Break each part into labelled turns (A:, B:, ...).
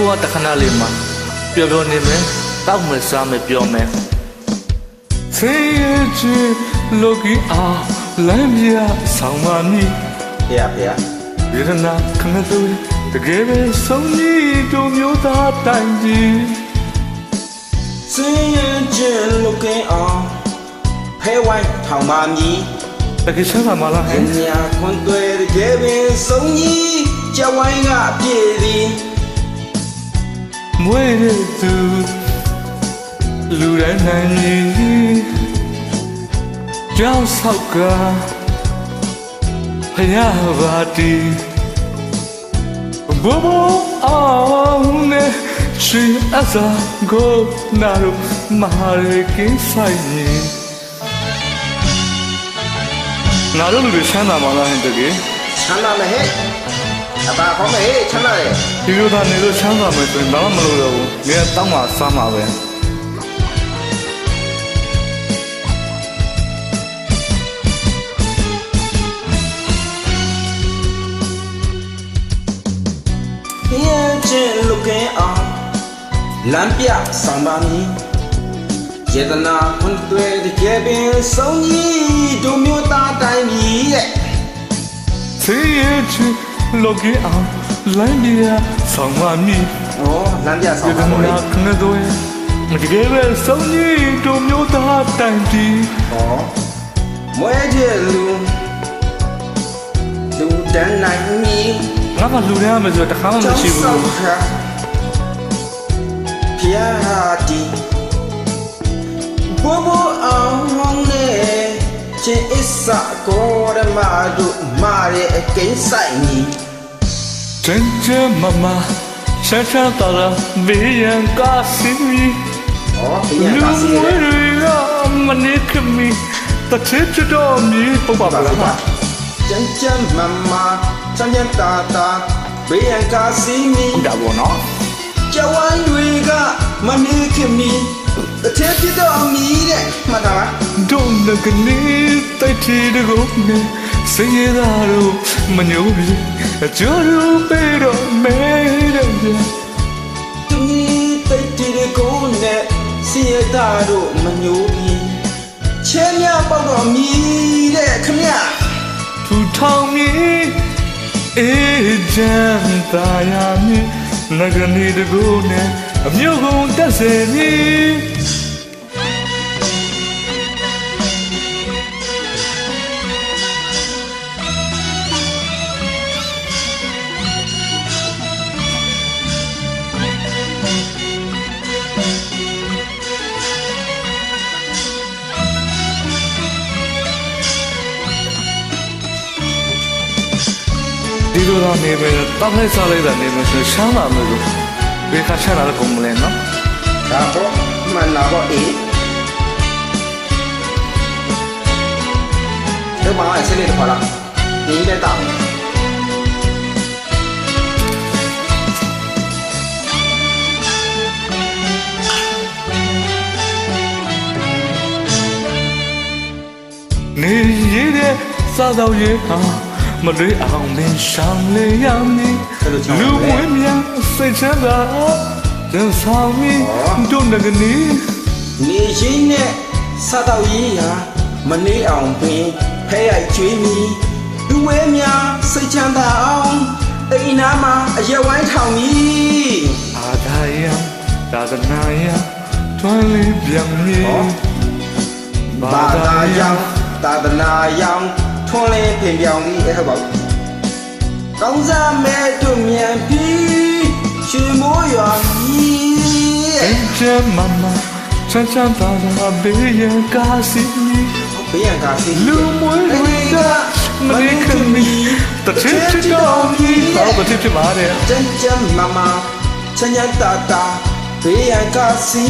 A: ဘွားတခဏလေးမှာပျော်ပျော်နေမယ်တောက်မယ်စားမယ်ပြောမယ်ဆေးရချီလောကီအားလမ်းပြဆောင်ပါမည်
B: ဖေရ
A: ရတနာခဏတူတကယ်ပဲဆုံးကြီးတို့မျိုးသားတိုင်းကြီး
B: စင်ရင်ချင်းလုကင်းအောင်ဖဲဝိုင်းထောင်ပါမည်
A: တကယ်ဆန်းပါမလားဟဲ့
B: ညာခွန်တွေတကယ်ပင်ဆုံးကြီးကြဝိုင်းကပြည့်သည်
A: မွေးတဲ့သူလူတိုင်းနိုင်ကြီးကြောက်ဆောက်ကဖယားပါတီဘောဘောအောင်နဲ့ရှင်အစားကိုနာရမဟာရေကိဆိုင်နာရလူတွေချမ်းသာမှာလားဟင်တကယ်
B: ချမ်းသာမယ်ဟဲ့အပါခေါ်မယ်ဟဲ့ချမ်းသာတယ်
A: ဒီလိုသာနေလို့ချမ်းသာမယ်ဆိုရင်ဘာမှမလုပ်တော့ဘူးနေရာတောင်းမှစားမှာပဲ
B: စင်ရင်ချင်းလုကင်းအောင်လမ်းပြဆောင်ပါမည်ယေတနာခွန်တွေတကယ်ပင်ဆုံးကြီးတို့မျိုးသားတိုင်းကြီးရဲ့
A: ဆေးရချီလောကီအောင်လိုင်းပြဆောင်ပါမည်
B: ဩလမ်းပြဆောင်ပါ
A: ဒီ
B: မို့လေ
A: နာခဏတော့မတကယ်ပဲဆုံးကြီးတို့မျိုးသားတိုင်းကြီး
B: ဩမွဲကျလူတန်းနိုင်မည်
A: ငါကလူရမ်းမယ်ဆိုတခါမှမရှိဘူး
B: ဖျားတီဘောဘောအောင်နဲ့ချင်းအစ္စကိုရမတို့မာရဲ့အကိန်းဆိုင်ကြီး
A: 真真妈妈山上到了没人高兴
B: ဩဘယ်ရ
A: လူ
B: ပါစီ
A: မွေ
B: လဲ
A: တွေကမနေခမီတချစ်ချတော်မီဟုတ်ပါပါလား
B: ကျန်ကျန်မမချမ်းချမ်းတာတာဘေးရန်ကာစီမီ
A: ဒါပေါ့နော်
B: ကြဝိုင်းတွေကမနေခင်မီတစ်ထည့်ပြတော့မီတဲ့မှတ်တာလား
A: ဒုံနကနေတိုက်တီတကုန်းနဲ့စေရတာတို့မညိုပြီအကျော်တို့ပေတော့မဲတဲ့
B: သူတိတ်တီကိုနဲ့စီရတာတို့မညိုပြီးချဲမြပေါက်တော့မီတဲ့ခမရ
A: ထူထောင်မီအေးချမ်းသာရမီနဂနီတကုန်းနဲ့အမျိုးကုန်တက်စေမီ ဒီလိုတော့နေမယ်တောက်လိုက်စားလိုက်တာနေမယ်ဆိုရှမ်းပါမယ်လို့ဘယ်ခါချလာတော့မလဲနော်
B: ဒါပေါ့မှန်တာပေါ့အေးတော့မအောင်ဆက်လေးတော့လာဒီလက်တော့
A: နေရတဲ့စားတော့ရဟာမတွေးအောင်မင်းရှောင်းလေရမည်လူမွေးမြန်စိတ်ချမ်းသာဒန်ဆောင်မီတို့ငကနေ
B: နေရင်းနဲ့စားတော့ရေးရာမနေအောင်ပင်ဖဲရိုက်ကျွေးမီလူဝဲများစိတ်ချမ်းသာအောင်အိမ်နာမှာအရက်ဝိုင်းထောင်မီ
A: အာဒါယသာသနာယထွန်းလေးပြန်မည်
B: ဘာသာရောင်သာသနာရောင်ထွန်းလင်းပြင်ပြောင်းပြီးဟုတ်ပါဘူးကောင်းစားမဲ့တို့မြန်ပြီးရှင်မိုးရွာကြီး
A: အင်ချမ်းမမချမ်းချမ်းသာသာဘေးရန်ကားစီမီ
B: ဘေးရန်ကားစီ
A: လူမွေးတွေကမနေခမီတချစ်ချတော်မီတော့ဘာဖြစ်မှာလဲ
B: ကျန်ကျန်မမချမ်းချမ်းတာတာဘေးရန်ကားစီ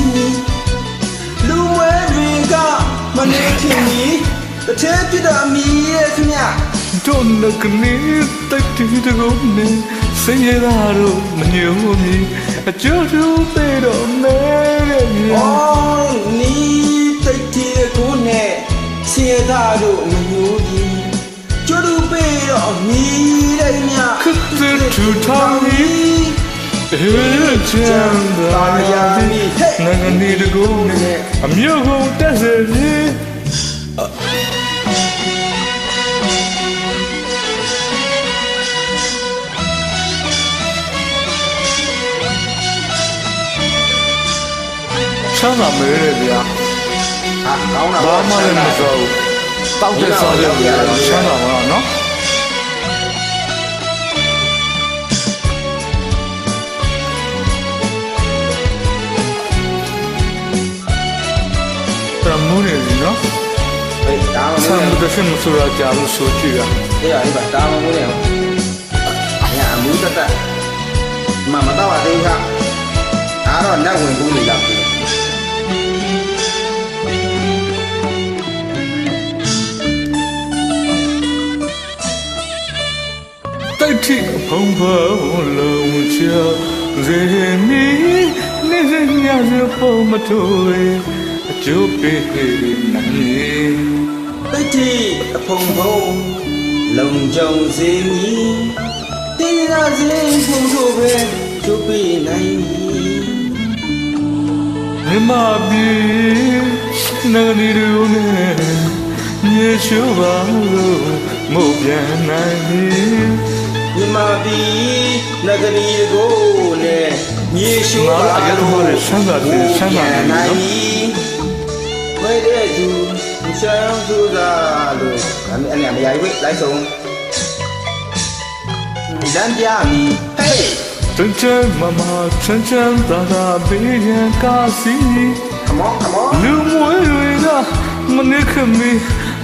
B: လူဝဲတွေကမနေခင်မီတစ်ထည့်ပြတော်မီရဲ့ခင်ဗျ
A: တို့ငကနေတိုက်တီတကုန်းနဲ့စေရတာတို့မညိုမီအကျိုးတူပေတော့မဲတဲ့မြေ
B: အော်နီတိတ်တီကိုနဲ့စီရတာတို့မညိုပြီးကျိုးတူပေးတော့မီတဲ့မြ
A: ခစ်တဲ့ထူထောင်မီအေ ချမ်းသာရာသည်နိုင်ငံဒီတကူနဲ့အမျိုးကုန်တက်စေပြီချမ်းသာမဲရဲ့ဗျာ
B: ဟာကောင်းတာ
A: ဘာမှလည်းမစောဘူးတောက်တဲ့စားတဲ့ဗျာချမ်းသာမှာနော်မိုးနေပြီနော်
B: ဟေးဒါမှမ
A: ဆမ်
B: ဟုတ်
A: မတစ်ချက်မဆိုတော့ကြာလို့ဆိုကြည့်ရ
B: အေးအေးပါဒါမှမဟုတ်လည်းညာအမှုတက်တက်မမတော့အသေးခါအားတော့လက်ဝင်ဘူးနေလောက်ပြီ
A: တိုက်ထိဖုံဖုံလုံးချရေမီနေစညာစပေါ်မထိုးအကျိုးပေးနိုင်
B: တိတ်တိအဖုံဖုံလုံကြုံစေမီတင်းရစေဖုံတို့ပဲကျုပ်ပြီးနိုင်မီ
A: မြမပြီနိုင်ငံဒီလိုနဲ့မြေချိုးပါလို့မို့ပြန်နိုင်ပြီ
B: မြမပြီနဂရီကိုနဲ့မြေရှိုးပါနိုင်ဝဲတဲ့သူရှမ်းသူသာလို့အဲ့နဲ့မရိုက်ဝဲလိုက်ဆုံးလမ်းပြမီဟေး
A: 真妈妈真大大被人家洗
B: come on come on
A: လူမွေးတွေကမနစ်ခမီ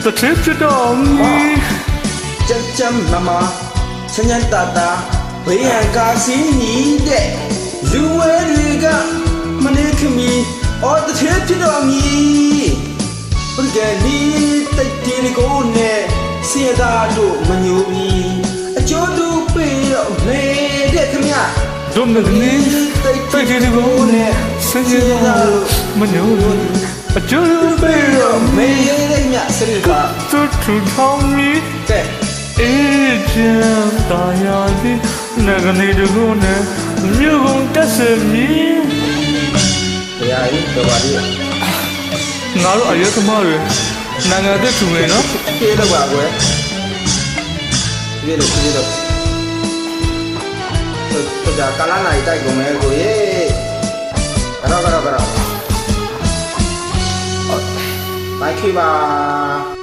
A: တစ်ချစ်ဖြစ်တော့မီ
B: ကြမ်းကြမ်းမမချမ်းချမ်းတာတာဘေးရန်ကာစီနေတဲ့လူဝဲတွေကမနေခမီအော်တစ်ချက်ဖြစ်တော့မီဘယ်ကလေးတိတ်တီကိုနဲ့စီရတာတို့မညိုမီအကျိုးတူပေးတော့မေတဲ့ခမ
A: ဒုမကနီတိုက်ကြည့်ကိုနဲ့စင်ကြလို့မညိုလို့အကျိုးပေးတော့
B: မေတဲ့မြစရပါ
A: သူထူထောင်းမီ
B: တဲ့
A: အေးချမ်းသာယာသည်နိုင်ငံဒီကိုနဲ့မြို့ကုန်တက်စမီ
B: တရားကြီးတော်ပါလိမ့်
A: ငါတို့အရက်သမားတွေနိုင်ငံသက်ထူနေနော်
B: ပြေတော့ပါကွယ်ပြေလို့ဒါကလာနိုင်တိုက်ကုန်မယ်ကိုရေကတော့ဘိုက်ခိပါ